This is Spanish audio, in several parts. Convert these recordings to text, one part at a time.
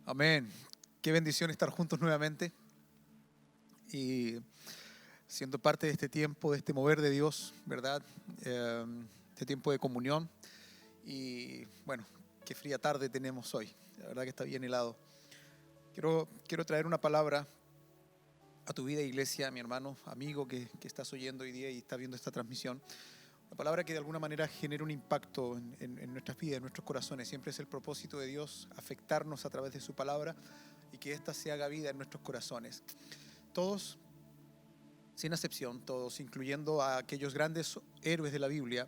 Amén. Qué bendición estar juntos nuevamente y siendo parte de este tiempo, de este mover de Dios, ¿verdad? Este tiempo de comunión. Y bueno, qué fría tarde tenemos hoy. La verdad que está bien helado. Quiero traer una palabra a tu vida, iglesia, mi hermano, amigo que estás oyendo hoy día y está viendo esta transmisión. Una palabra que de alguna manera genera un impacto en nuestras vidas, en nuestros corazones. Siempre es el propósito de Dios afectarnos a través de su palabra y que ésta se haga vida en nuestros corazones. Todos, sin excepción, todos, incluyendo a aquellos grandes héroes de la Biblia,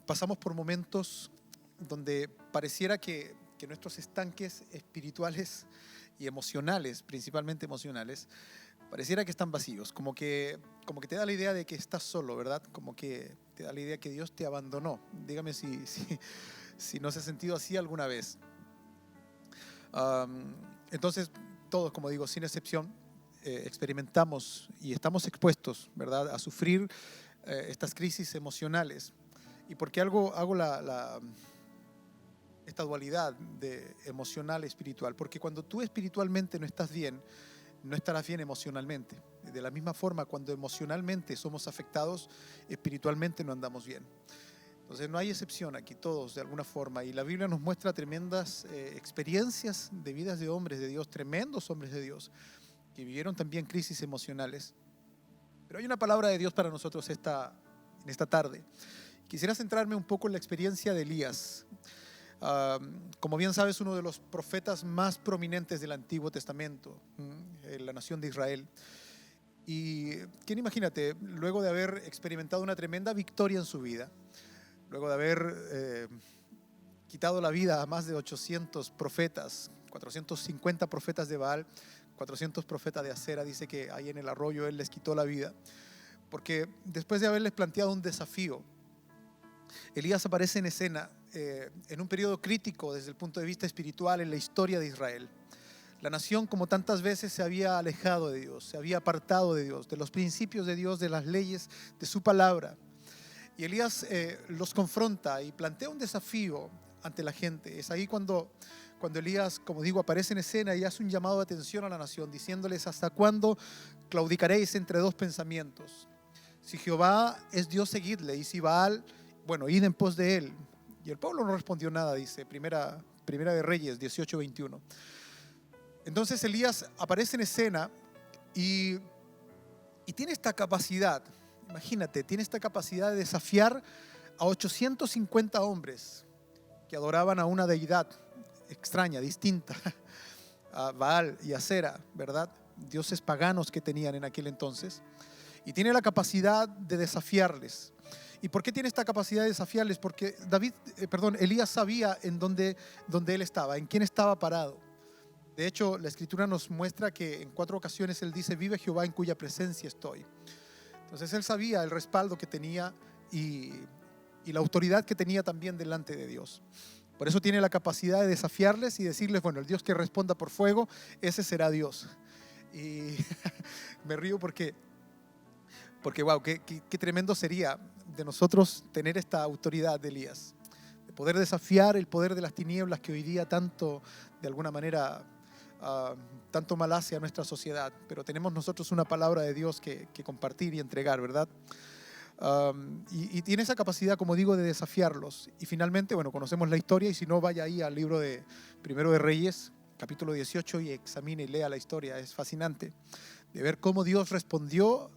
pasamos por momentos donde pareciera que nuestros estanques espirituales y emocionales, principalmente emocionales, pareciera que están vacíos, como que te da la idea de que estás solo, ¿verdad? Como que te da la idea que Dios te abandonó. Dígame si no se ha sentido así alguna vez. Entonces, todos, como digo, sin excepción, experimentamos y estamos expuestos, ¿verdad?, a sufrir estas crisis emocionales. ¿Y por qué hago esta dualidad de emocional y espiritual? Porque cuando tú espiritualmente no estás bien, no estarás bien emocionalmente. De la misma forma, cuando emocionalmente somos afectados, espiritualmente no andamos bien. Entonces no hay excepción aquí, todos de alguna forma. Y la Biblia nos muestra tremendas experiencias de vidas de hombres de Dios, tremendos hombres de Dios, que vivieron también crisis emocionales. Pero hay una palabra de Dios para nosotros en esta tarde. Quisiera centrarme un poco en la experiencia de Elías. Como bien sabes, uno de los profetas más prominentes del Antiguo Testamento, en la nación de Israel. Y imagínate, luego de haber experimentado una tremenda victoria en su vida, luego de haber quitado la vida a más de 800 profetas, 450 profetas de Baal, 400 profetas de Acera, dice que ahí en el arroyo él les quitó la vida, porque después de haberles planteado un desafío, Elías aparece en escena en un periodo crítico desde el punto de vista espiritual en la historia de Israel. La nación, como tantas veces, se había alejado de Dios, se había apartado de Dios, de los principios de Dios, de las leyes, de su palabra. Y Elías los confronta y plantea un desafío ante la gente. Es ahí cuando Elías, como digo, aparece en escena y hace un llamado de atención a la nación, diciéndoles: ¿hasta cuándo claudicaréis entre dos pensamientos? Si Jehová es Dios, seguidle, y si Baal, bueno, id en pos de él. Y el pueblo no respondió nada, dice Primera de Reyes 18:21. Entonces Elías aparece en escena y tiene esta capacidad, imagínate, tiene esta capacidad de desafiar a 850 hombres que adoraban a una deidad extraña, distinta, a Baal y Acera, ¿verdad? Dioses paganos que tenían en aquel entonces. Y tiene la capacidad de desafiarles. ¿Y por qué tiene esta capacidad de desafiarles? Porque Elías sabía en dónde él estaba, en quién estaba parado. De hecho, la Escritura nos muestra que en 4 ocasiones él dice: vive Jehová en cuya presencia estoy. Entonces él sabía el respaldo que tenía y la autoridad que tenía también delante de Dios. Por eso tiene la capacidad de desafiarles y decirles: bueno, el Dios que responda por fuego, ese será Dios. Y me río porque wow, qué tremendo sería de nosotros tener esta autoridad de Elías, de poder desafiar el poder de las tinieblas que hoy día tanto, de alguna manera, tanto mal hace a nuestra sociedad. Pero tenemos nosotros una palabra de Dios que compartir y entregar, ¿verdad? Y tiene esa capacidad, como digo, de desafiarlos. Y finalmente, bueno, conocemos la historia, y si no, vaya ahí al libro de Primero de Reyes, capítulo 18, y examine y lea la historia. Es fascinante de ver cómo Dios respondió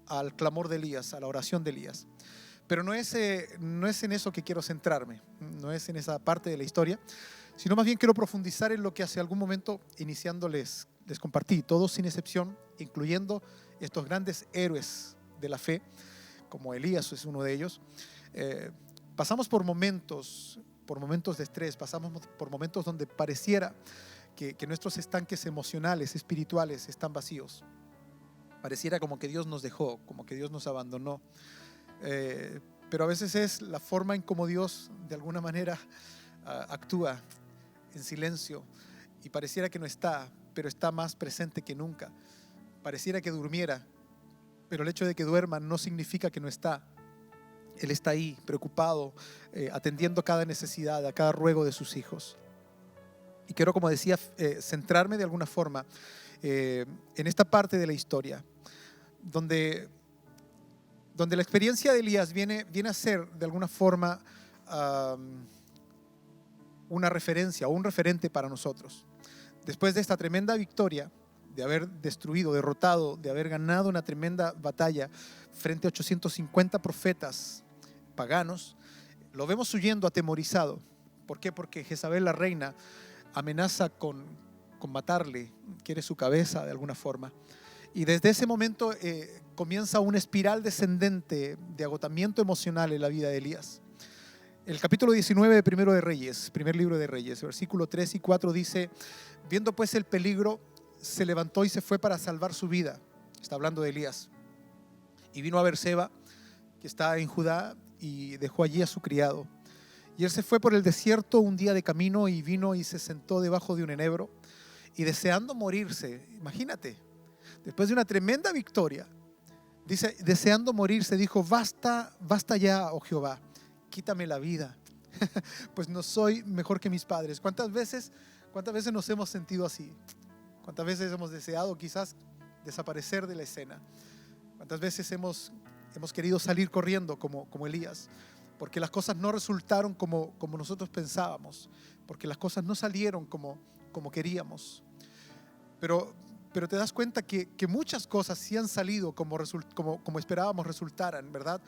al clamor de Elías, a la oración de Elías. Pero no es en eso que quiero centrarme, no es en esa parte de la historia, sino más bien quiero profundizar en lo que hace algún momento iniciando les compartí, todos sin excepción, incluyendo estos grandes héroes de la fe, como Elías es uno de ellos. Pasamos por momentos de estrés, pasamos por momentos donde pareciera que nuestros estanques emocionales, espirituales están vacíos. Pareciera como que Dios nos dejó, como que Dios nos abandonó. Pero a veces es la forma en cómo Dios de alguna manera actúa en silencio, y pareciera que no está, pero está más presente que nunca. Pareciera que durmiera, pero el hecho de que duerma no significa que no está. Él está ahí, preocupado, atendiendo cada necesidad, a cada ruego de sus hijos. Y quiero, como decía, centrarme de alguna forma en esta parte de la historia, donde la experiencia de Elías viene a ser de alguna forma una referencia o un referente para nosotros. Después de esta tremenda victoria, de haber destruido, derrotado, de haber ganado una tremenda batalla frente a 850 profetas paganos, lo vemos huyendo atemorizado. ¿Por qué? Porque Jezabel, la reina, amenaza con matarle, quiere su cabeza de alguna forma. Y desde ese momento comienza una espiral descendente de agotamiento emocional en la vida de Elías. El capítulo 19 de Primero de Reyes, primer libro de Reyes, versículo 3 y 4 dice: viendo pues el peligro, se levantó y se fue para salvar su vida. Está hablando de Elías. Y vino a Berseba, que está en Judá, y dejó allí a su criado. Y él se fue por el desierto un día de camino y vino y se sentó debajo de un enebro. Y deseando morirse, imagínate, después de una tremenda victoria, dice, deseando morirse, dijo: basta ya, oh Jehová, quítame la vida, pues no soy mejor que mis padres. ¿Cuántas veces nos hemos sentido así? ¿Cuántas veces hemos deseado quizás desaparecer de la escena? ¿Cuántas veces hemos querido salir corriendo como Elías? Porque las cosas no resultaron como nosotros pensábamos, porque las cosas no salieron como queríamos. Pero te das cuenta que muchas cosas sí han salido como esperábamos resultaran, ¿verdad?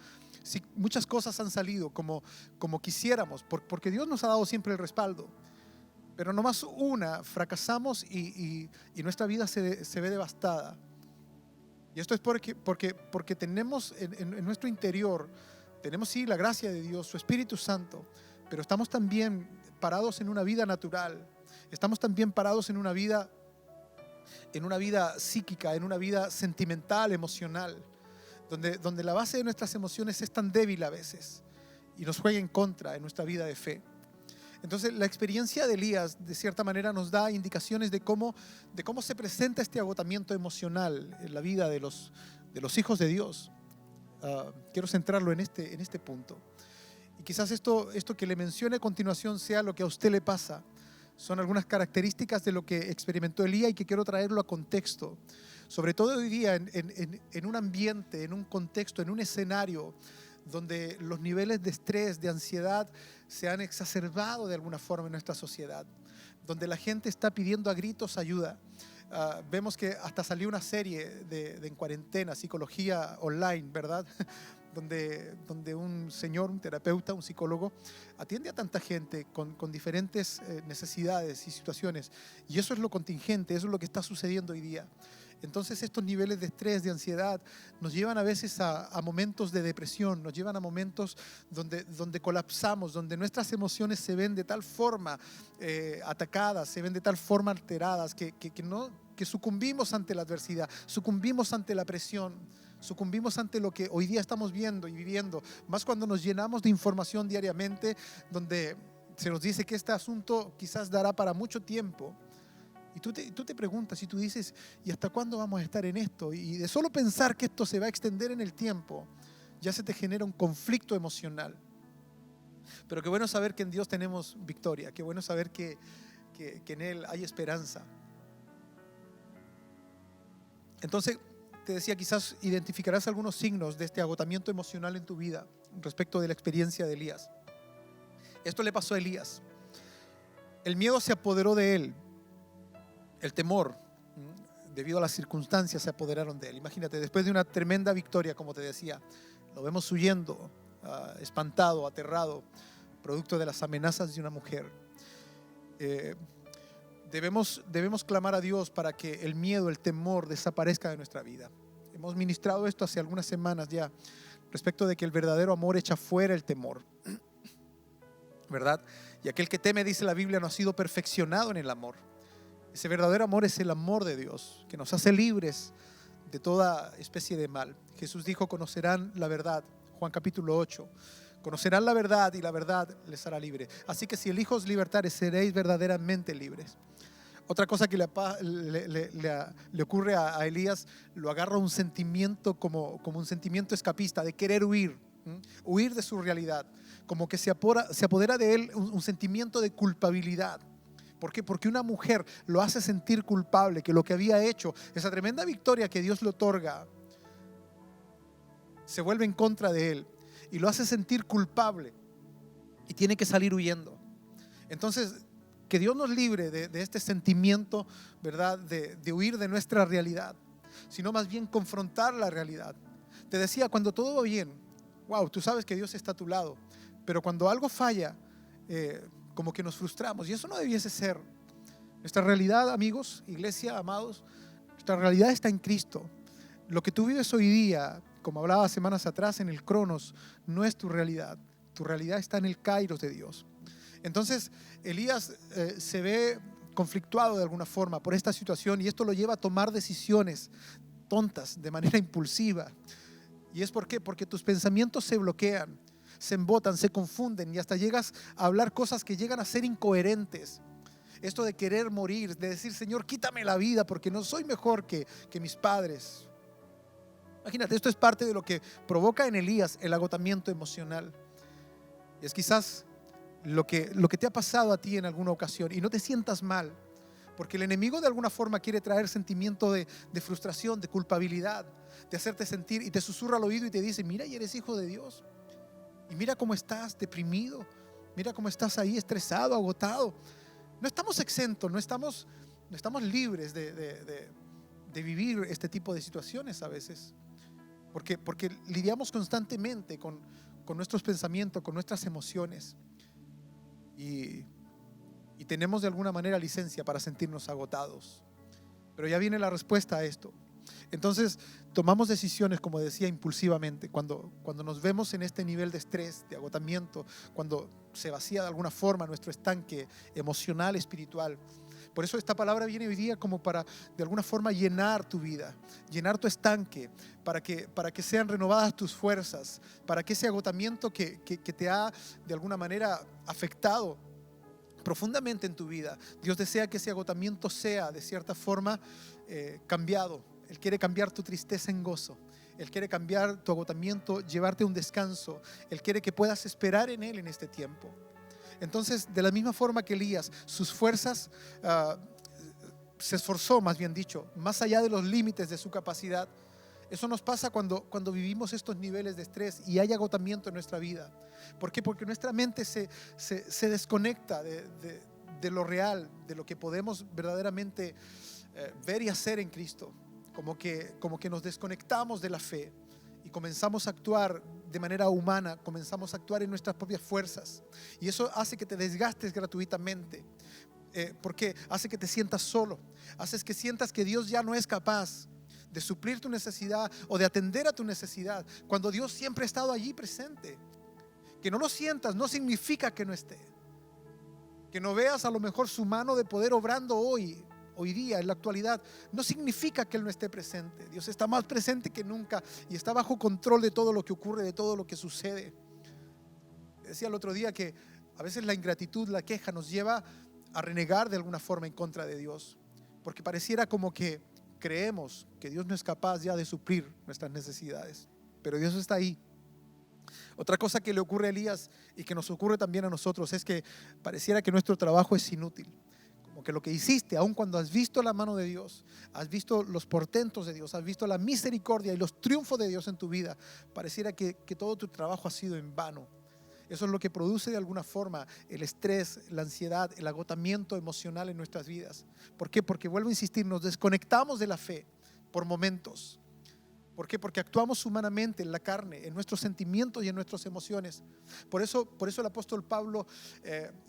Sí, muchas cosas han salido como quisiéramos, porque Dios nos ha dado siempre el respaldo. Pero nomás fracasamos y nuestra vida se ve devastada. Y esto es porque tenemos en nuestro interior, tenemos sí la gracia de Dios, su Espíritu Santo, pero estamos también parados en una vida natural, estamos también parados en una vida psíquica, en una vida sentimental, emocional, donde la base de nuestras emociones es tan débil a veces y nos juega en contra en nuestra vida de fe. Entonces la experiencia de Elías de cierta manera nos da indicaciones de cómo se presenta este agotamiento emocional en la vida de los hijos de Dios. Quiero centrarlo en este punto. Y quizás esto que le mencione a continuación sea lo que a usted le pasa. Son algunas características de lo que experimentó Elías y que quiero traerlo a contexto. Sobre todo hoy día en un ambiente, en un contexto, en un escenario donde los niveles de estrés, de ansiedad se han exacerbado de alguna forma en nuestra sociedad, donde la gente está pidiendo a gritos ayuda. Vemos que hasta salió una serie de en cuarentena, psicología online, ¿verdad? donde un señor, un terapeuta, un psicólogo atiende a tanta gente con diferentes necesidades y situaciones, y eso es lo contingente, eso es lo que está sucediendo hoy día. Entonces estos niveles de estrés, de ansiedad nos llevan a veces a momentos de depresión, nos llevan a momentos donde colapsamos, donde nuestras emociones se ven de tal forma atacadas, se ven de tal forma alteradas que sucumbimos ante la adversidad, sucumbimos ante la presión, sucumbimos ante lo que hoy día estamos viendo y viviendo, más cuando nos llenamos de información diariamente, donde se nos dice que este asunto quizás dará para mucho tiempo. Y tú te preguntas y tú dices: ¿y hasta cuándo vamos a estar en esto? Y de solo pensar que esto se va a extender en el tiempo, ya se te genera un conflicto emocional. Pero qué bueno saber que en Dios tenemos victoria, qué bueno saber que en Él hay esperanza. Entonces, te decía, quizás identificarás algunos signos de este agotamiento emocional en tu vida respecto de la experiencia de Elías. Esto le pasó a Elías. El miedo se apoderó de él. El temor, debido a las circunstancias, se apoderaron de él. Imagínate, después de una tremenda victoria, como te decía, lo vemos huyendo, espantado, aterrado, producto de las amenazas de una mujer. Debemos clamar a Dios para que el miedo, el temor desaparezca de nuestra vida. Hemos ministrado esto hace algunas semanas ya, respecto de que el verdadero amor echa fuera el temor, ¿verdad? Y aquel que teme, dice la Biblia, no ha sido perfeccionado en el amor. Ese verdadero amor es el amor de Dios, que nos hace libres de toda especie de mal. Jesús dijo: conocerán la verdad, Juan capítulo 8. Conocerán la verdad y la verdad les hará libre. Así que si el Hijo os libertare, seréis verdaderamente libres. Otra cosa que le ocurre a Elías, lo agarra un sentimiento como un sentimiento escapista de querer huir de su realidad, como que se apodera de él un sentimiento de culpabilidad, ¿Por qué? Porque una mujer lo hace sentir culpable, que lo que había hecho, esa tremenda victoria que Dios le otorga, se vuelve en contra de él y lo hace sentir culpable y tiene que salir huyendo. Entonces, que Dios nos libre de este sentimiento, ¿verdad? De huir de nuestra realidad, sino más bien confrontar la realidad. Te decía, cuando todo va bien, wow, tú sabes que Dios está a tu lado, pero cuando algo falla, como que nos frustramos, y eso no debiese ser. Nuestra realidad, amigos, iglesia, amados, nuestra realidad está en Cristo. Lo que tú vives hoy día, como hablaba semanas atrás en el Cronos, no es tu realidad. Tu realidad está en el Kairos de Dios. Entonces, Elías se ve conflictuado de alguna forma por esta situación, y esto lo lleva a tomar decisiones tontas de manera impulsiva. ¿Y es por qué? Porque tus pensamientos se bloquean, se embotan, se confunden, y hasta llegas a hablar cosas que llegan a ser incoherentes. Esto de querer morir, de decir, Señor, quítame la vida porque no soy mejor que mis padres. Imagínate, esto es parte de lo que provoca en Elías el agotamiento emocional. Es quizás lo que te ha pasado a ti en alguna ocasión, y no te sientas mal, porque el enemigo de alguna forma quiere traer sentimiento de frustración, de culpabilidad, de hacerte sentir, y te susurra al oído y te dice, mira, y eres hijo de Dios, y mira cómo estás deprimido, mira cómo estás ahí estresado, agotado. No estamos exentos, no estamos libres de vivir este tipo de situaciones a veces, porque lidiamos constantemente con nuestros pensamientos, con nuestras emociones. Y tenemos de alguna manera licencia para sentirnos agotados. Pero ya viene la respuesta a esto. Entonces tomamos decisiones, como decía, impulsivamente. Cuando nos vemos en este nivel de estrés, de agotamiento, cuando se vacía de alguna forma nuestro estanque emocional, espiritual. Por eso esta palabra viene hoy día como para de alguna forma llenar tu vida, llenar tu estanque, para que sean renovadas tus fuerzas, para que ese agotamiento que te ha de alguna manera afectado profundamente en tu vida, Dios desea que ese agotamiento sea de cierta forma cambiado. Él quiere cambiar tu tristeza en gozo. Él quiere cambiar tu agotamiento, llevarte a un descanso. Él quiere que puedas esperar en Él en este tiempo. Entonces, de la misma forma que Elías, sus fuerzas se esforzó, más bien dicho, más allá de los límites de su capacidad. Eso nos pasa cuando vivimos estos niveles de estrés y hay agotamiento en nuestra vida. ¿Por qué? Porque nuestra mente se desconecta de lo real, de lo que podemos verdaderamente ver y hacer en Cristo. Como que nos desconectamos de la fe y comenzamos a actuar de manera humana, comenzamos a actuar en nuestras propias fuerzas, y eso hace que te desgastes gratuitamente, porque hace que te sientas solo, haces que sientas que Dios ya no es capaz de suplir tu necesidad o de atender a tu necesidad, cuando Dios siempre ha estado allí presente. Que no lo sientas no significa que no esté, que no veas a lo mejor su mano de poder obrando hoy día, en la actualidad, no significa que Él no esté presente. Dios está más presente que nunca y está bajo control de todo lo que ocurre, de todo lo que sucede. Decía el otro día que a veces la ingratitud, la queja nos lleva a renegar de alguna forma en contra de Dios, porque pareciera como que creemos que Dios no es capaz ya de suplir nuestras necesidades, pero Dios está ahí. Otra cosa que le ocurre a Elías y que nos ocurre también a nosotros es que pareciera que nuestro trabajo es inútil. Como que lo que hiciste, aun cuando has visto la mano de Dios, has visto los portentos de Dios, has visto la misericordia y los triunfos de Dios en tu vida, pareciera que todo tu trabajo ha sido en vano. Eso es lo que produce de alguna forma el estrés, la ansiedad, el agotamiento emocional en nuestras vidas. ¿Por qué? Porque, vuelvo a insistir, nos desconectamos de la fe por momentos. ¿Por qué? Porque actuamos humanamente en la carne, en nuestros sentimientos y en nuestras emociones. Por eso el apóstol Pablo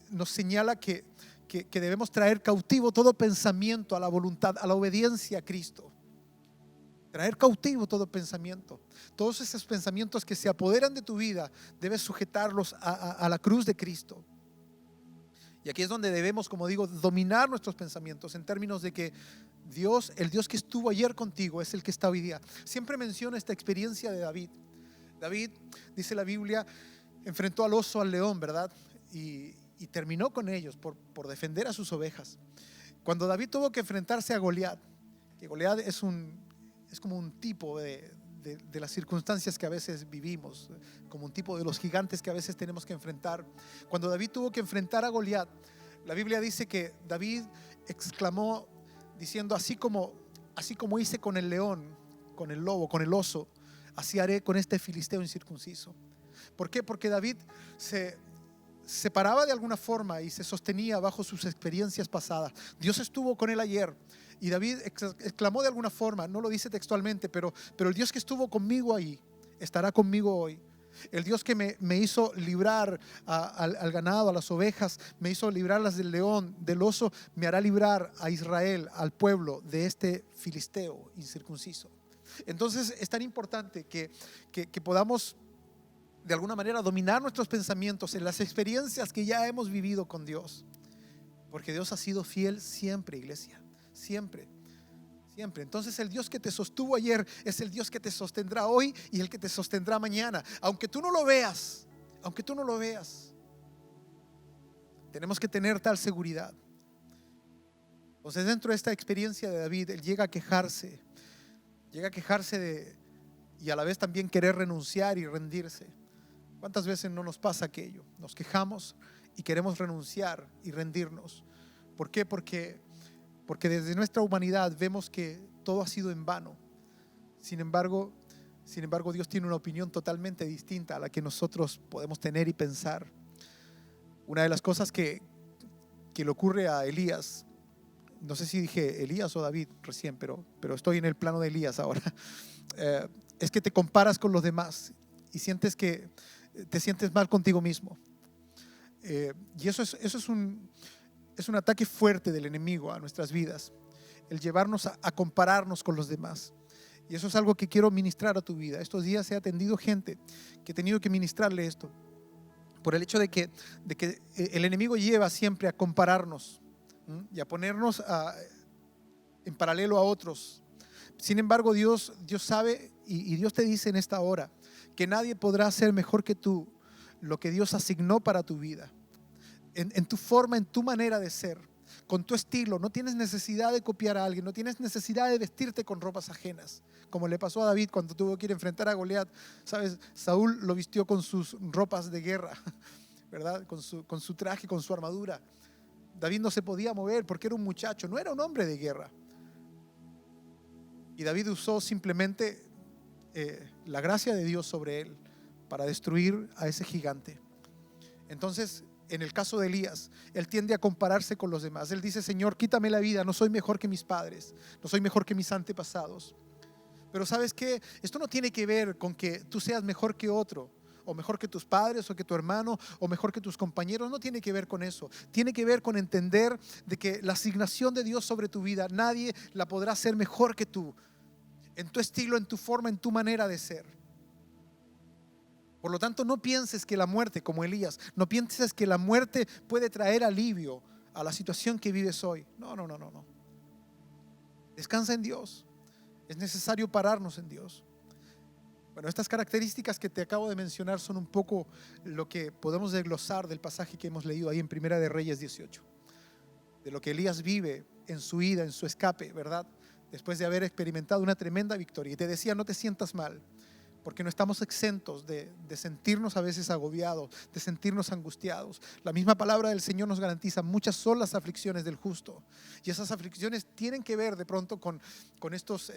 nos señala que debemos traer cautivo todo pensamiento a la voluntad, a la obediencia a Cristo. Traer cautivo todo pensamiento. Todos esos pensamientos que se apoderan de tu vida, debes sujetarlos a la cruz de Cristo. Y aquí es donde debemos, como digo, dominar nuestros pensamientos en términos de que Dios, el Dios que estuvo ayer contigo, es el que está hoy día. Siempre menciono esta experiencia de David. David, dice la Biblia, enfrentó al oso, al león, ¿verdad? Y terminó con ellos por defender a sus ovejas. Cuando David tuvo que enfrentarse a Goliat, que Goliat es como un tipo de las circunstancias que a veces vivimos, como un tipo de los gigantes que a veces tenemos que enfrentar. Cuando David tuvo que enfrentar a Goliat, La Biblia dice que David exclamó diciendo: así como hice con el león, con el lobo, con el oso, así haré con este filisteo incircunciso. ¿Por qué? Porque David se paraba de alguna forma y se sostenía bajo sus experiencias pasadas. Dios estuvo con él ayer y David exclamó de alguna forma, no lo dice textualmente, pero el Dios que estuvo conmigo ahí estará conmigo hoy. El Dios que me hizo librar al ganado, a las ovejas, me hizo librarlas del león, del oso, me hará librar a Israel, al pueblo de este filisteo incircunciso. Entonces es tan importante que podamos de alguna manera dominar nuestros pensamientos en las experiencias que ya hemos vivido con Dios, porque Dios ha sido fiel siempre, iglesia, siempre. Siempre. Entonces el Dios que te sostuvo ayer es el Dios que te sostendrá hoy y el que te sostendrá mañana. Aunque tú no lo veas, tenemos que tener tal seguridad. Entonces, dentro de esta experiencia de David, él llega a quejarse y a la vez también querer renunciar y rendirse. ¿Cuántas veces no nos pasa aquello? Nos quejamos y queremos renunciar y rendirnos. ¿Por qué? Porque desde nuestra humanidad vemos que todo ha sido en vano. Sin embargo, Dios tiene una opinión totalmente distinta a la que nosotros podemos tener y pensar. Una de las cosas que le ocurre a Elías, no sé si dije Elías o David recién, pero estoy en el plano de Elías ahora, es que te comparas con los demás y sientes que te sientes mal contigo mismo. Y eso es un ataque fuerte del enemigo a nuestras vidas, el llevarnos a compararnos con los demás. Y eso es algo que quiero ministrar a tu vida. Estos días he atendido gente que he tenido que ministrarle esto, por el hecho de que el enemigo lleva siempre a compararnos y a ponernos en paralelo a otros. Sin embargo, Dios sabe y Dios te dice en esta hora que nadie podrá hacer mejor que tú lo que Dios asignó para tu vida. En tu forma, en tu manera de ser, con tu estilo. No tienes necesidad de copiar a alguien, no tienes necesidad de vestirte con ropas ajenas, como le pasó a David cuando tuvo que ir a enfrentar a Goliat. Sabes, Saúl lo vistió con sus ropas de guerra, ¿verdad? Con su traje, con su armadura. David no se podía mover porque era un muchacho, no era un hombre de guerra. Y David usó simplemente la gracia de Dios sobre él para destruir a ese gigante. Entonces, en el caso de Elías, él tiende a compararse con los demás. Él dice: Señor, quítame la vida, no soy mejor que mis padres, no soy mejor que mis antepasados. Pero ¿sabes qué? Esto no tiene que ver con que tú seas mejor que otro, o mejor que tus padres, o que tu hermano, o mejor que tus compañeros. No tiene que ver con eso. Tiene que ver con entender de que la asignación de Dios sobre tu vida, nadie la podrá hacer mejor que tú, en tu estilo, en tu forma, en tu manera de ser. Por lo tanto, no pienses que la muerte, como Elías, no pienses que la muerte puede traer alivio a la situación que vives hoy. No. Descansa en Dios. Es necesario pararnos en Dios. Bueno, estas características que te acabo de mencionar son un poco lo que podemos desglosar del pasaje que hemos leído ahí en Primera de Reyes 18. De lo que Elías vive en su ida, en su escape, ¿verdad? Después de haber experimentado una tremenda victoria. Y te decía, no te sientas mal, porque no estamos exentos de sentirnos a veces agobiados, de sentirnos angustiados. La misma palabra del Señor nos garantiza: muchas son las aflicciones del justo. Y esas aflicciones tienen que ver de pronto con estas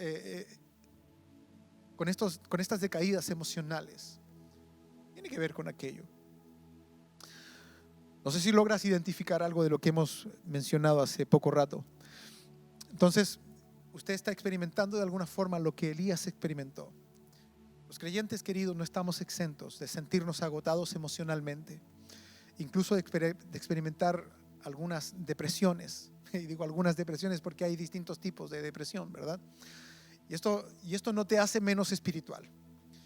decaídas emocionales. Tiene que ver con aquello. No sé si logras identificar algo de lo que hemos mencionado hace poco rato. Entonces, usted está experimentando de alguna forma lo que Elías experimentó. Los creyentes, queridos, no estamos exentos de sentirnos agotados emocionalmente, incluso de experimentar algunas depresiones. Y digo algunas depresiones porque hay distintos tipos de depresión, ¿verdad? Y esto no te hace menos espiritual.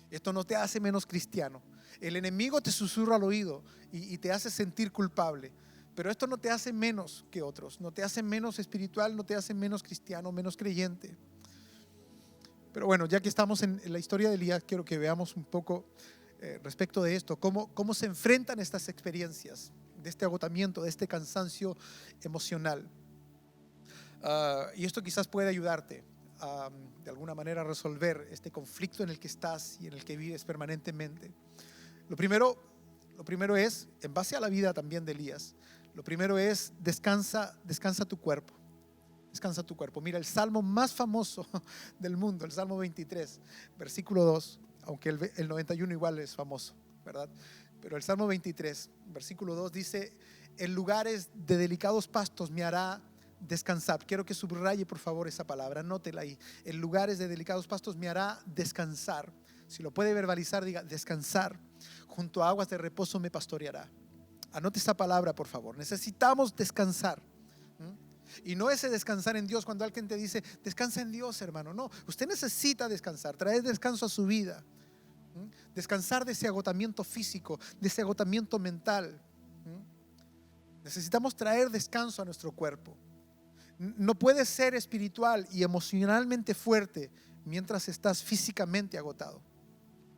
Esto no te hace menos cristiano. El enemigo te susurra al oído y te hace sentir culpable. Pero esto no te hace menos que otros. No te hace menos espiritual, no te hace menos cristiano, menos creyente. Pero bueno, ya que estamos en la historia de Elías, quiero que veamos un poco respecto de esto, cómo se enfrentan estas experiencias de este agotamiento, de este cansancio emocional. Y esto quizás puede ayudarte a, de alguna manera, resolver este conflicto en el que estás y en el que vives permanentemente. Lo primero es, en base a la vida también de Elías, Lo primero es descansa tu cuerpo. Descansa tu cuerpo. Mira, el salmo más famoso del mundo, el Salmo 23, versículo 2, aunque el 91 igual es famoso, ¿verdad? Pero el Salmo 23, versículo 2 dice: en lugares de delicados pastos me hará descansar. Quiero que subraye por favor esa palabra, anótela ahí. En lugares de delicados pastos me hará descansar. Si lo puede verbalizar, diga descansar. Junto a aguas de reposo me pastoreará. Anote esa palabra por favor. Necesitamos descansar. Y no ese descansar en Dios cuando alguien te dice descansa en Dios, hermano. No, usted necesita descansar, traer descanso a su vida. Descansar de ese agotamiento físico, de ese agotamiento mental. Necesitamos traer descanso a nuestro cuerpo. No puedes ser espiritual y emocionalmente fuerte mientras estás físicamente agotado.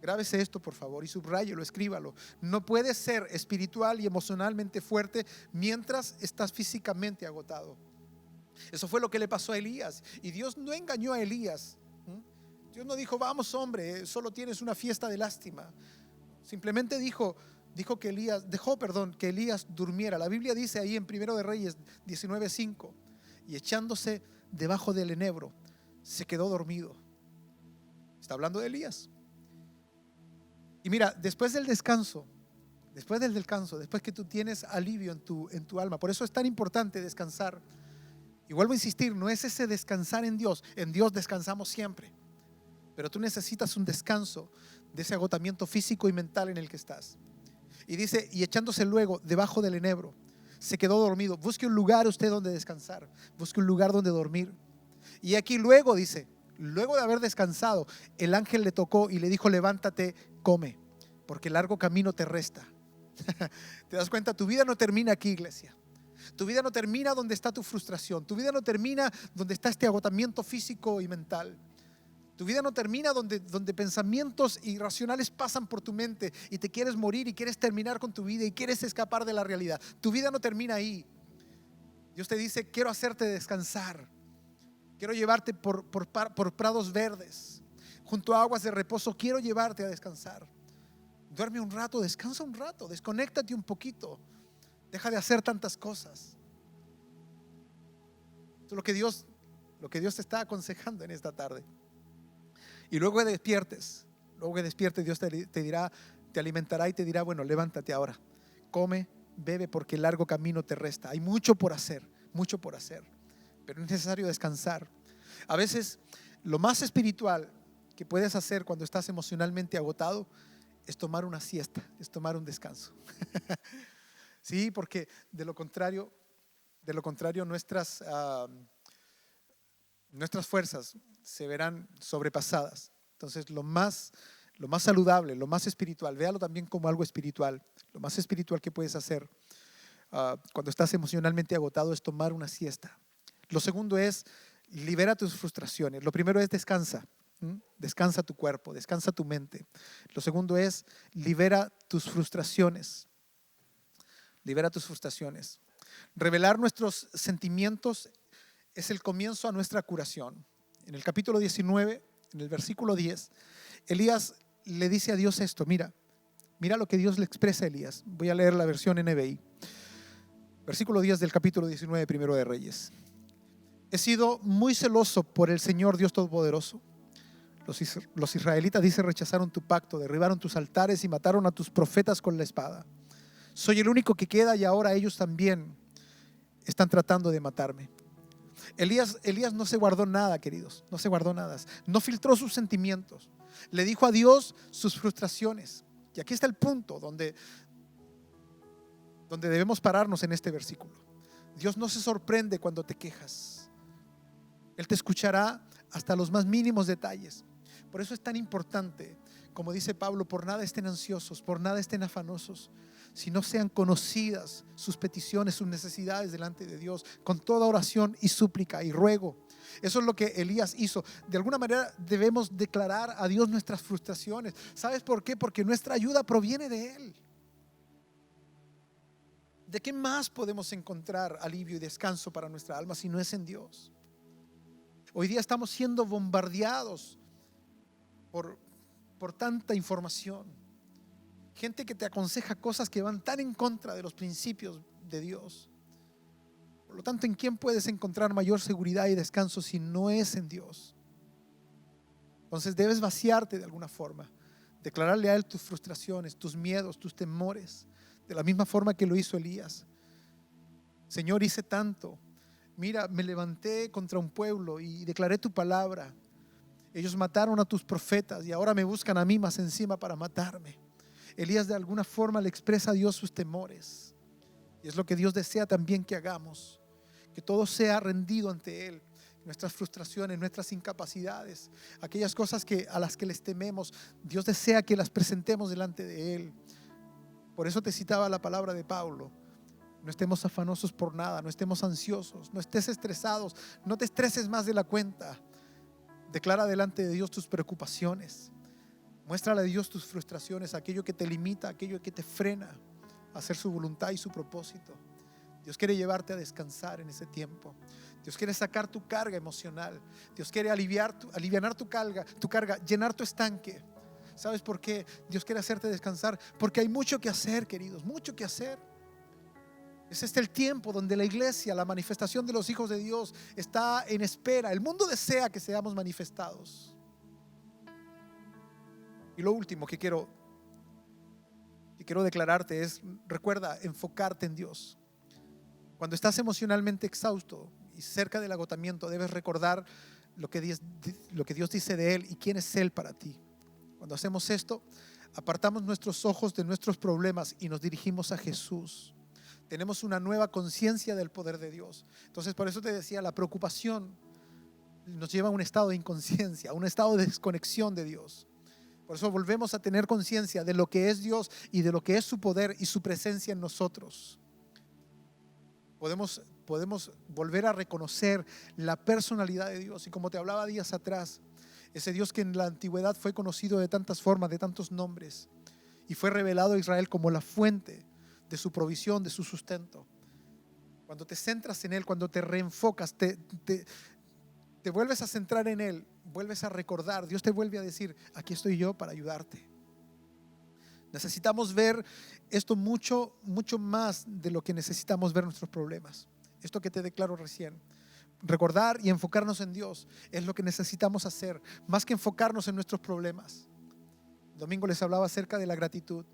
Grábese esto por favor y subráyelo, escríbalo. No puedes ser espiritual y emocionalmente fuerte mientras estás físicamente agotado. Eso fue lo que le pasó a Elías. Y Dios no engañó a Elías. Dios no dijo vamos hombre, solo tienes una fiesta de lástima. Simplemente dejó que Elías durmiera. La Biblia dice ahí en 1 de Reyes 19:5: y echándose debajo del enebro se quedó dormido. Está hablando de Elías. Y mira, después que tú tienes alivio en tu alma, por eso es tan importante descansar. Y vuelvo a insistir, no es ese descansar en Dios descansamos siempre, pero tú necesitas un descanso de ese agotamiento físico y mental en el que estás. Y dice, y echándose luego debajo del enebro se quedó dormido. Busque un lugar usted donde descansar, busque un lugar donde dormir. Y aquí luego dice, luego de haber descansado, el ángel le tocó y le dijo: levántate, come, porque largo camino te resta. ¿Te das cuenta? Tu vida no termina aquí, iglesia. Tu vida no termina donde está tu frustración. Tu vida no termina donde está este agotamiento físico y mental. Tu vida no termina donde pensamientos irracionales pasan por tu mente y te quieres morir y quieres terminar con tu vida y quieres escapar de la realidad. Tu vida no termina ahí. Dios te dice: quiero hacerte descansar. Quiero llevarte por prados verdes, junto a aguas de reposo. Quiero llevarte a descansar. Duerme un rato, descansa un rato, desconéctate un poquito. Deja de hacer tantas cosas. Eso es lo que Dios te está aconsejando en esta tarde. Y luego que despiertes, Dios te dirá, te alimentará y te dirá: bueno, levántate ahora, come, bebe, porque el largo camino te resta. Hay mucho por hacer, pero es necesario descansar. A veces lo más espiritual que puedes hacer cuando estás emocionalmente agotado es tomar una siesta, es tomar un descanso. Sí, porque de lo contrario nuestras fuerzas se verán sobrepasadas. Entonces lo más saludable, lo más espiritual, véalo también como algo espiritual. Lo más espiritual que puedes hacer cuando estás emocionalmente agotado es tomar una siesta. Lo segundo es libera tus frustraciones. Lo primero es descansa. Descansa tu cuerpo, descansa tu mente. Lo segundo es libera tus frustraciones. Libera tus frustraciones. Revelar nuestros sentimientos es el comienzo a nuestra curación. En el capítulo 19, en el versículo 10, Elías le dice a Dios esto. Mira lo que Dios le expresa a Elías. Voy a leer la versión NBI. Versículo 10 del capítulo 19, primero de Reyes. He sido muy celoso por el Señor Dios Todopoderoso. Los israelitas, dice, rechazaron tu pacto, derribaron tus altares y mataron a tus profetas con la espada. Soy el único que queda y ahora ellos también están tratando de matarme. Elías no se guardó nada, queridos, no se guardó nada. No filtró sus sentimientos. Le dijo a Dios sus frustraciones. Y aquí está el punto donde debemos pararnos en este versículo. Dios no se sorprende cuando te quejas. Él te escuchará hasta los más mínimos detalles. Por eso es tan importante, como dice Pablo: por nada estén ansiosos, por nada estén afanosos, sino sean conocidas sus peticiones, sus necesidades delante de Dios, con toda oración y súplica y ruego. Eso es lo que Elías hizo. De alguna manera debemos declarar a Dios nuestras frustraciones. ¿Sabes por qué? Porque nuestra ayuda proviene de Él. ¿De qué más podemos encontrar alivio y descanso para nuestra alma si no es en Dios? Hoy día estamos siendo bombardeados por tanta información. Gente que te aconseja cosas que van tan en contra de los principios de Dios. Por lo tanto, ¿en quién puedes encontrar mayor seguridad y descanso si no es en Dios? Entonces debes vaciarte de alguna forma, declararle a Él tus frustraciones, tus miedos, tus temores, de la misma forma que lo hizo Elías. Señor, hice tanto. Mira, me levanté contra un pueblo y declaré tu palabra. Ellos mataron a tus profetas y ahora me buscan a mí más encima para matarme. Elías de alguna forma le expresa a Dios sus temores. Y es lo que Dios desea también que hagamos. Que todo sea rendido ante Él. Nuestras frustraciones, nuestras incapacidades, aquellas cosas a las que les tememos, Dios desea que las presentemos delante de Él. Por eso te citaba la palabra de Pablo. No estemos afanosos por nada, no estemos ansiosos, no estés estresados, no te estreses más de la cuenta. Declara delante de Dios tus preocupaciones. Muéstrale a Dios tus frustraciones, aquello que te limita, aquello que te frena a hacer su voluntad y su propósito. Dios quiere llevarte a descansar en ese tiempo. Dios quiere sacar tu carga emocional. Dios quiere aliviar tu carga, llenar tu estanque. ¿Sabes por qué Dios quiere hacerte descansar? Porque hay mucho que hacer, queridos, mucho que hacer. Es el tiempo donde la iglesia, la manifestación de los hijos de Dios está en espera. El mundo desea que seamos manifestados. Y lo último que quiero declararte es: recuerda enfocarte en Dios. Cuando estás emocionalmente exhausto y cerca del agotamiento, debes recordar lo que Dios dice de Él y quién es Él para ti. Cuando hacemos esto, apartamos nuestros ojos de nuestros problemas y nos dirigimos a Jesús. Tenemos una nueva conciencia del poder de Dios. Entonces, por eso te decía, la preocupación nos lleva a un estado de inconsciencia, a un estado de desconexión de Dios. Por eso volvemos a tener conciencia de lo que es Dios y de lo que es su poder y su presencia en nosotros. Podemos volver a reconocer la personalidad de Dios. Y como te hablaba días atrás, ese Dios que en la antigüedad fue conocido de tantas formas, de tantos nombres, y fue revelado a Israel como la fuente de su provisión, de su sustento. Cuando te centras en Él, cuando te reenfocas, te vuelves a centrar en Él, vuelves a recordar, Dios te vuelve a decir: aquí estoy yo para ayudarte. Necesitamos ver esto mucho más de lo que necesitamos ver nuestros problemas. Esto que te declaro recién, recordar y enfocarnos en Dios es lo que necesitamos hacer, más que enfocarnos en nuestros problemas. El domingo les hablaba acerca de la gratitud.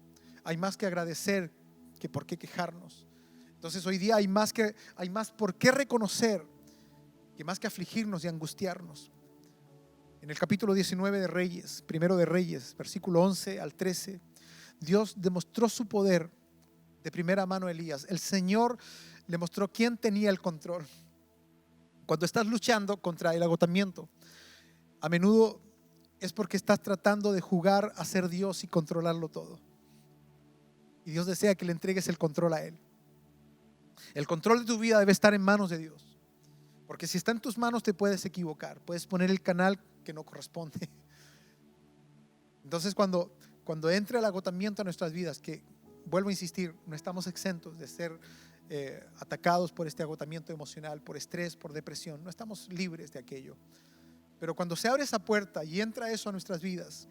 Hay más que agradecer que por qué quejarnos. Entonces hoy día hay más por qué reconocer que más que afligirnos y angustiarnos. En el capítulo 19 de Reyes, primero de Reyes, versículo 11 al 13, Dios demostró su poder de primera mano a Elías. El Señor le mostró quién tenía el control. Cuando estás luchando contra el agotamiento, a menudo es porque estás tratando de jugar a ser Dios y controlarlo todo. Y Dios desea que le entregues el control a Él. El control de tu vida debe estar en manos de Dios. Porque si está en tus manos te puedes equivocar. Puedes poner el canal que no corresponde. Entonces cuando entre el agotamiento a nuestras vidas, que vuelvo a insistir, no estamos exentos de ser atacados por este agotamiento emocional, por estrés, por depresión. No estamos libres de aquello. Pero cuando se abre esa puerta y entra eso a nuestras vidas,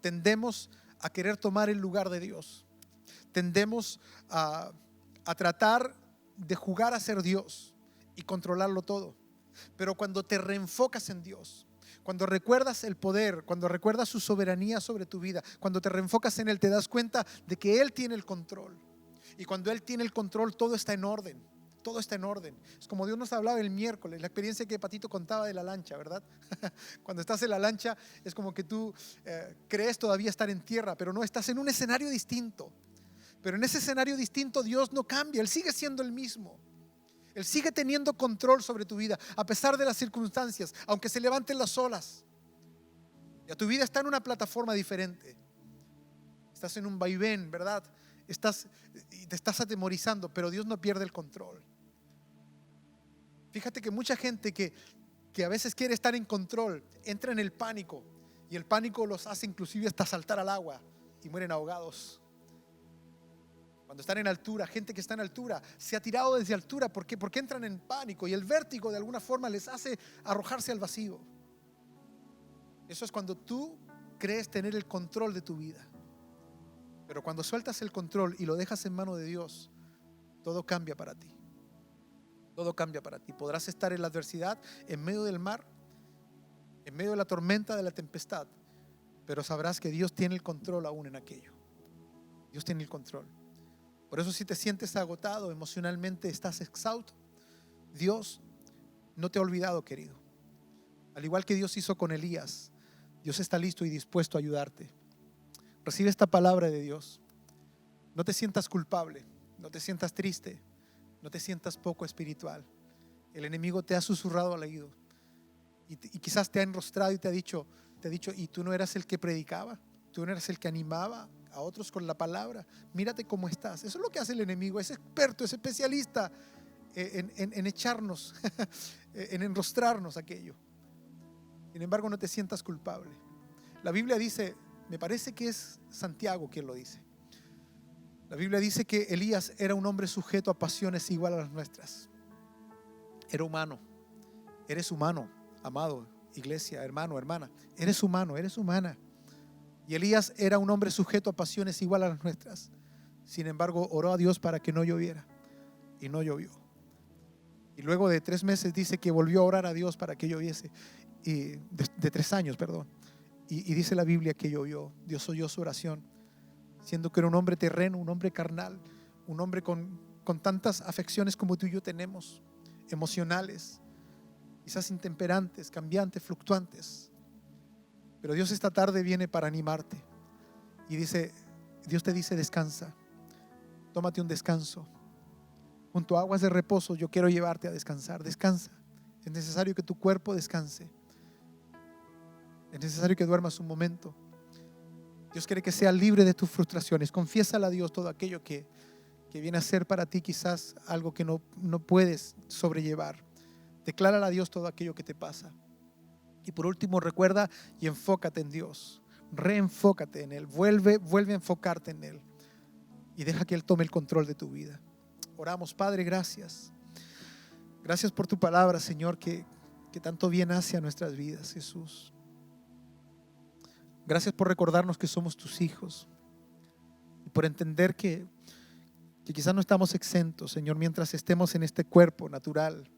tendemos a querer tomar el lugar de Dios. Tendemos a tratar de jugar a ser Dios y controlarlo todo. Pero cuando te reenfocas en Dios, cuando recuerdas el poder, cuando recuerdas su soberanía sobre tu vida, cuando te reenfocas en Él, te das cuenta de que Él tiene el control. Y cuando Él tiene el control, todo está en orden. Todo está en orden. Es como Dios nos hablaba el miércoles, la experiencia que Patito contaba de la lancha, ¿verdad? Cuando estás en la lancha es como que tú crees todavía estar en tierra, pero no, estás en un escenario distinto. Pero en ese escenario distinto Dios no cambia, Él sigue siendo el mismo. Él sigue teniendo control sobre tu vida a pesar de las circunstancias, aunque se levanten las olas. Ya tu vida está en una plataforma diferente. Estás en un vaivén, ¿verdad? Te estás atemorizando, pero Dios no pierde el control. Fíjate que mucha gente que a veces quiere estar en control entra en el pánico, y el pánico los hace inclusive hasta saltar al agua y mueren ahogados. Cuando están en altura, gente que está en altura se ha tirado desde altura. ¿Por qué? Porque entran en pánico y el vértigo de alguna forma les hace arrojarse al vacío. Eso es cuando tú crees tener el control de tu vida. Pero cuando sueltas el control y lo dejas en mano de Dios, todo cambia para ti. Todo cambia para ti. Podrás estar en la adversidad, en medio del mar, en medio de la tormenta, de la tempestad, pero sabrás que Dios tiene el control aún en aquello. Dios tiene el control. Por eso, si te sientes agotado emocionalmente, estás exhausto, Dios no te ha olvidado, querido. Al igual que Dios hizo con Elías, Dios está listo y dispuesto a ayudarte. Recibe esta palabra de Dios. No te sientas culpable, no te sientas triste, no te sientas poco espiritual. El enemigo te ha susurrado al oído y quizás te ha enrostrado y te ha dicho, ¿y tú no eras el que predicaba? ¿Tú no eras el que animaba a otros con la palabra? Mírate cómo estás. Eso es lo que hace el enemigo. Es experto, es especialista en echarnos, en enrostrarnos aquello. Sin embargo, no te sientas culpable. La Biblia dice, me parece que es Santiago quien lo dice. La Biblia dice que Elías era un hombre sujeto a pasiones igual a las nuestras. Era humano. Eres humano, amado, iglesia, hermano, hermana. Eres humano, eres humana. Y Elías era un hombre sujeto a pasiones igual a las nuestras. Sin embargo, oró a Dios para que no lloviera. Y no llovió. Y luego de 3 meses dice que volvió a orar a Dios para que lloviese. Y de 3 años, perdón. Y dice la Biblia que llovió. Dios oyó su oración, siendo que era un hombre terreno, un hombre carnal, un hombre con tantas afecciones como tú y yo tenemos, emocionales, quizás intemperantes, cambiantes, fluctuantes. Pero Dios esta tarde viene para animarte y Dios te dice, descansa, tómate un descanso. Junto a aguas de reposo yo quiero llevarte a descansar. Descansa. Es necesario que tu cuerpo descanse. Es necesario que duermas un momento. Dios quiere que seas libre de tus frustraciones. Confiésale a Dios todo aquello que viene a ser para ti quizás algo que no puedes sobrellevar. Declárale a Dios todo aquello que te pasa. Y por último, recuerda y enfócate en Dios. Reenfócate en Él. Vuelve a enfocarte en Él. Y deja que Él tome el control de tu vida. Oramos. Padre, gracias. Gracias por tu palabra, Señor, que tanto bien hace a nuestras vidas, Jesús. Gracias por recordarnos que somos tus hijos y por entender que quizás no estamos exentos, Señor, mientras estemos en este cuerpo natural,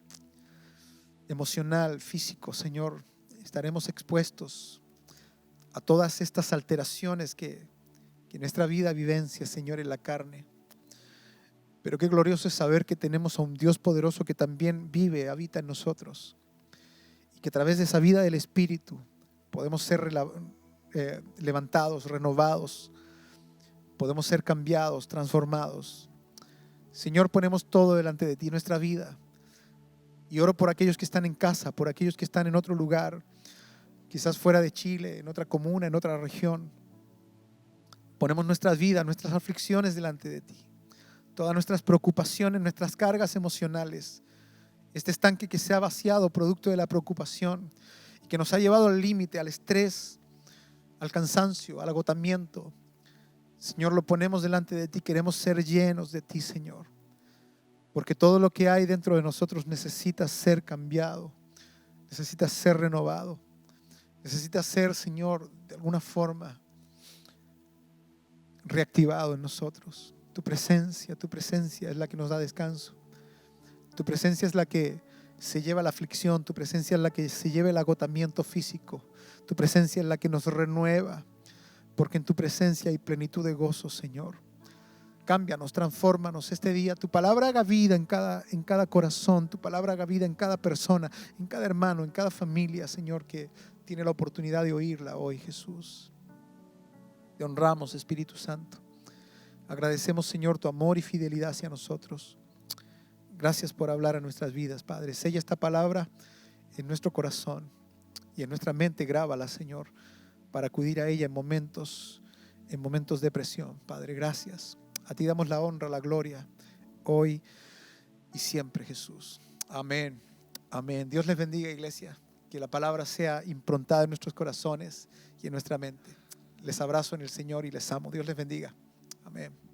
emocional, físico, Señor, estaremos expuestos a todas estas alteraciones que nuestra vida vivencia, Señor, en la carne. Pero qué glorioso es saber que tenemos a un Dios poderoso que también vive, habita en nosotros y que a través de esa vida del Espíritu podemos ser levantados, renovados, podemos ser cambiados, transformados. Señor, ponemos todo delante de ti, nuestra vida, y oro por aquellos que están en casa, por aquellos que están en otro lugar, quizás fuera de Chile, en otra comuna, en otra región. Ponemos nuestras vidas, nuestras aflicciones delante de ti, todas nuestras preocupaciones, nuestras cargas emocionales, este estanque que se ha vaciado producto de la preocupación y que nos ha llevado al límite, al estrés, al cansancio, al agotamiento. Señor, lo ponemos delante de ti. Queremos ser llenos de ti, Señor, porque todo lo que hay dentro de nosotros necesita ser cambiado, necesita ser renovado, necesita ser, Señor, de alguna forma reactivado en nosotros. Tu presencia es la que nos da descanso. Tu presencia es la que se lleva la aflicción. Tu presencia es la que se lleva el agotamiento físico. Tu presencia es la que nos renueva, porque en tu presencia hay plenitud de gozo, Señor. Cámbianos, transfórmanos este día. Tu palabra haga vida en cada corazón. Tu palabra haga vida en cada persona, en cada hermano, en cada familia, Señor, que tiene la oportunidad de oírla hoy, Jesús. Te honramos, Espíritu Santo. Agradecemos, Señor, tu amor y fidelidad hacia nosotros. Gracias por hablar a nuestras vidas, Padre. Sella esta palabra en nuestro corazón y en nuestra mente. Grábala, Señor, para acudir a ella en momentos de presión. Padre, gracias. A ti damos la honra, la gloria, hoy y siempre, Jesús. Amén. Amén. Dios les bendiga, iglesia. Que la palabra sea improntada en nuestros corazones y en nuestra mente. Les abrazo en el Señor y les amo. Dios les bendiga. Amén.